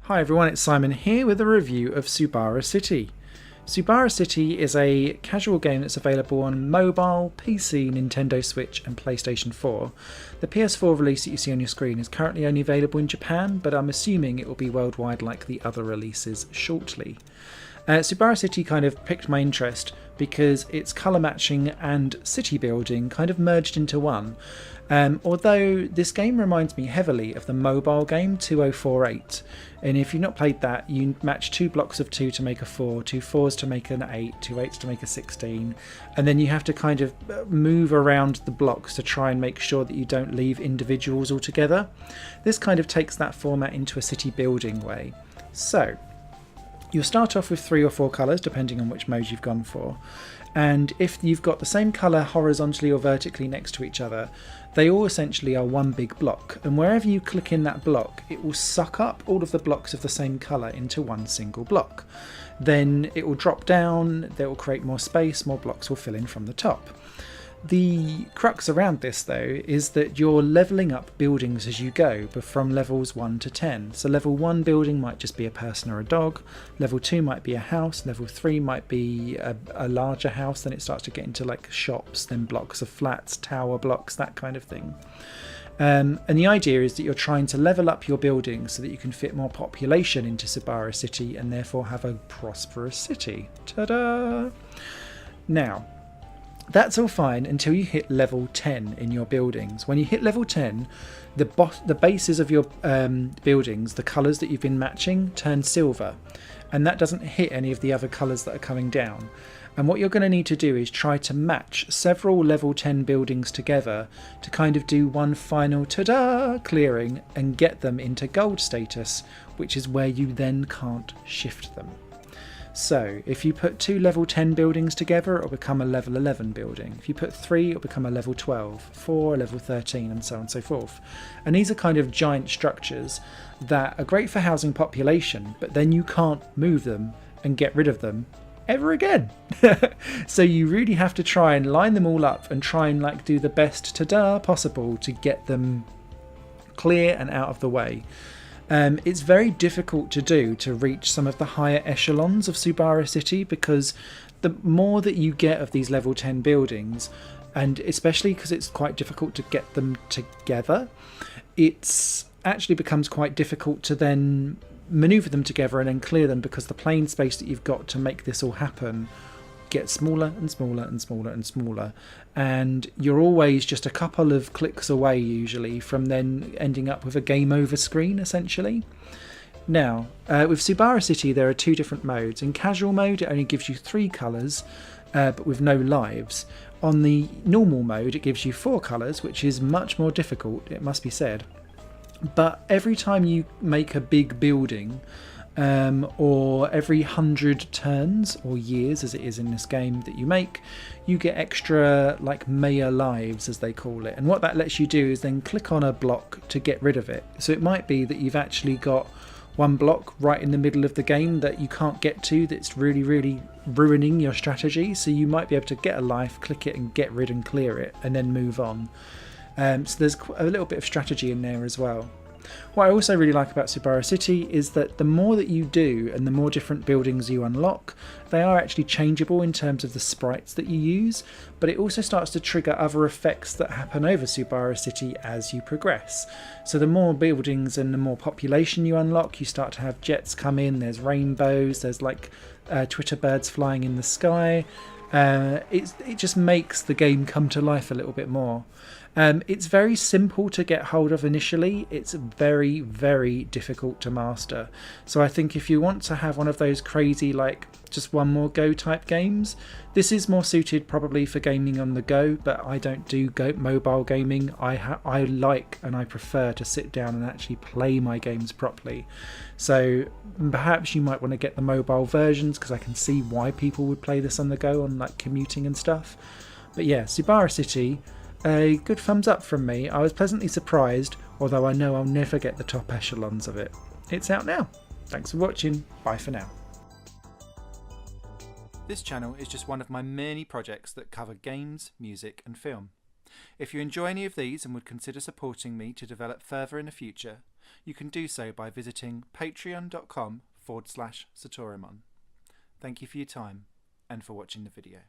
Hi everyone, it's Simon here with a review of SubaraCity. SubaraCity is a casual game that's available on mobile, PC, Nintendo Switch and PlayStation 4. The PS4 release that you see on your screen is currently only available in Japan, but I'm assuming it will be worldwide like the other releases shortly. SubaraCity kind of piqued my interest because it's colour matching and city building kind of merged into one. Although this game reminds me heavily of the mobile game 2048, and if you've not played that, you match two blocks of 2 to make a 4, two 4s to make an 8, two 8s to make a 16, and then you have to kind of move around the blocks to try and make sure that you don't leave individuals altogether. This kind of takes that format into a city building way. So you'll start off with 3 or 4 colours depending on which mode you've gone for, and if you've got the same colour horizontally or vertically next to each other, they all essentially are one big block, and wherever you click in that block it will suck up all of the blocks of the same colour into one single block. Then it will drop down, that will create more space, more blocks will fill in from the top. The crux around this though is that you're levelling up buildings as you go, but from levels 1 to 10. So level 1 building might just be a person or a dog, level 2 might be a house, level 3 might be a larger house, then it starts to get into like shops, then blocks of flats, tower blocks, that kind of thing. And the idea is that you're trying to level up your buildings so that you can fit more population into SubaraCity and therefore have a prosperous city. Ta-da! Now, that's all fine until you hit level 10 in your buildings. When you hit level 10, the bases of your buildings, the colours that you've been matching, turn silver, and that doesn't hit any of the other colours that are coming down. And what you're going to need to do is try to match several level 10 buildings together to kind of do one final ta-da clearing and get them into gold status, which is where you then can't shift them. So if you put 2 level 10 buildings together, it'll become a level 11 building. If you put 3, it'll become a level 12, 4, a level 13, and so on and so forth. And these are kind of giant structures that are great for housing population, but then you can't move them and get rid of them ever again. So you really have to try and line them all up and try and like do the best ta-da possible to get them clear and out of the way. It's very difficult to do to reach some of the higher echelons of SubaraCity, because the more that you get of these level 10 buildings, and especially because it's quite difficult to get them together, it's actually becomes quite difficult to then maneuver them together and then clear them, because the plane space that you've got to make this all happen gets smaller and smaller and smaller and smaller, and you're always just a couple of clicks away usually from then ending up with a game over screen essentially. Now with SubaraCity there are 2 different modes. In casual mode it only gives you 3 colours but with no lives. On the normal mode it gives you 4 colours, which is much more difficult, it must be said, but every time you make a big building or every 100 turns or years as it is in this game that you make, you get extra like mayor lives as they call it, and what that lets you do is then click on a block to get rid of it. So it might be that you've actually got one block right in the middle of the game that you can't get to, that's really ruining your strategy, so you might be able to get a life, click it and get rid and clear it and then move on. So there's a little bit of strategy in there as well. What I also really like about SubaraCity is that the more that you do and the more different buildings you unlock, they are actually changeable in terms of the sprites that you use, but it also starts to trigger other effects that happen over SubaraCity as you progress. So the more buildings and the more population you unlock, you start to have jets come in, there's rainbows, there's like Twitter birds flying in the sky. It just makes the game come to life a little bit more. It's very simple to get hold of initially, it's very difficult to master. So I think if you want to have one of those crazy like just one more go type games, this is more suited probably for gaming on the go, but I don't do mobile gaming. I like and I prefer to sit down and actually play my games properly. So perhaps you might want to get the mobile versions, because I can see why people would play this on the go on like commuting and stuff. But yeah, SubaraCity, a good thumbs up from me. I was pleasantly surprised, although I know I'll never get the top echelons of it. It's out now. Thanks for watching. Bye for now. This channel is just one of my many projects that cover games, music and film. If you enjoy any of these and would consider supporting me to develop further in the future, you can do so by visiting patreon.com/Satorimon. Thank you for your time and for watching the video.